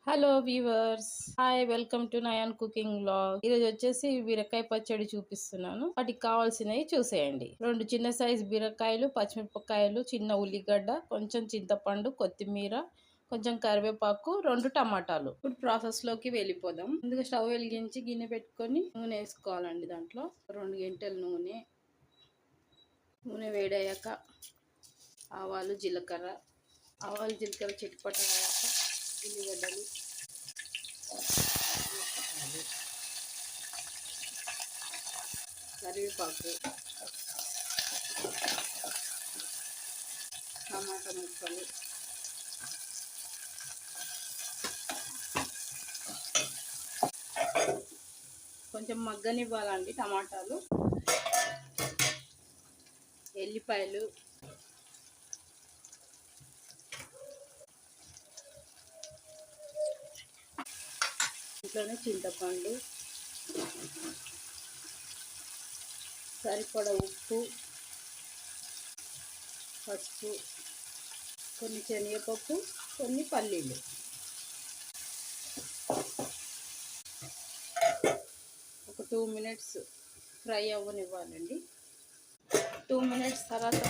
Hello viewers, hi, welcome to Nayan cooking vlog. ఈరోజు వచ్చేసి బీరకాయ పచ్చడి చూపిస్తున్నాను. వాటికి కావాల్సినవి చూసేయండి. 2 చిన్న సైజ్ బీరకాయలు, పచ్చిమిరపకాయలు, చిన్న ఉల్లిగడ్డ, కొంచెం చింతపండు, కొత్తిమీర, కొంచెం కరివేపాకు, 2 టమాటాలు. ఇప్పుడు ప్రాసెస్ లోకి వెళ్ళిపోదాం. ముందుగా స్టవ్ వెలిగించి గిన్నె పెట్టుకొని నూనె వేసుకోవాలండి. దాంట్లో 2 గంటెల నూనె వేడయ్యాక ఆవాలు జీలకర్ర చిటపట ఉల్లిగడ్డలు, కరివేపాకు, టమాటా ముక్కలు, కొంచెం మగ్గనివ్వాలండి. టమాటాలు, ఎల్లిపాయలు, ఇంట్లోనే చింతపండు, సరిపడ ఉప్పు, పసుపు, కొన్ని శనగపప్పు, కొన్ని పల్లీలు. ఒక 2 మినిట్స్ ఫ్రై అవ్వనివ్వాలండి. 2 మినిట్స్ తర్వాత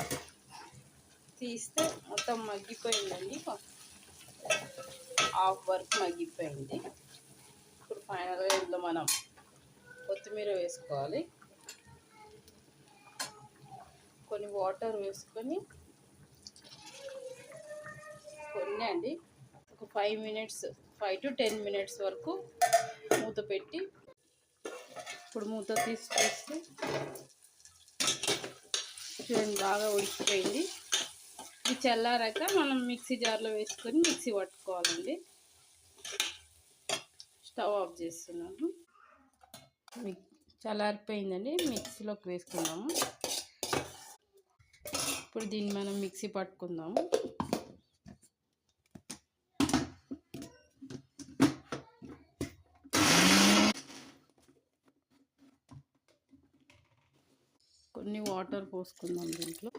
తీస్తే మొత్తం మగ్గిపోయిందండి. హాఫ్ వరకు మగ్గిపోయింది. ఇప్పుడు ఫైనల్గా ఇందులో మనం కొత్తిమీర వేసుకోవాలి. కొన్ని వాటర్ వేసుకొని ఒక 5 to 10 మినిట్స్ వరకు మూత పెట్టి, ఇప్పుడు మూత తీసి చూస్తే చూడండి, బాగా ఉడికిపోయింది. ఇది చల్లారాక మనం మిక్సీ జార్లో వేసుకొని మిక్సీ పట్టుకోవాలండి. స్టవ్ ఆఫ్ చేస్తున్నాము. చల్లారిపోయిందండి, మిక్సీలోకి వేసుకుందాము. ఇప్పుడు దీన్ని మనం మిక్సీ పట్టుకుందాము. కొన్ని వాటర్ పోసుకుందాం దీంట్లో.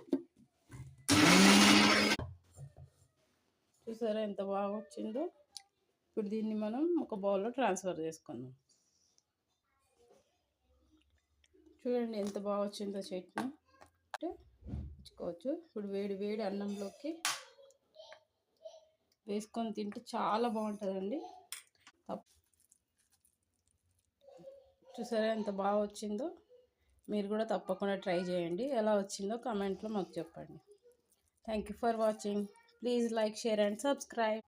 చూసారా ఎంత బాగా వచ్చిందో. ఇప్పుడు దీన్ని మనం ఒక బౌల్లో ట్రాన్స్ఫర్ చేసుకుందాం. చూడండి ఎంత బాగా వచ్చిందో చట్నీ. అంటే ఉంచుకోవచ్చు. ఇప్పుడు వేడి వేడి అన్నంలోకి వేసుకొని తింటే చాలా బాగుంటుందండి. చూసారా ఎంత బాగా వచ్చిందో. మీరు కూడా తప్పకుండా ట్రై చేయండి. ఎలా వచ్చిందో కామెంట్లో మాకు చెప్పండి. Thank you for watching. Please like, share and subscribe.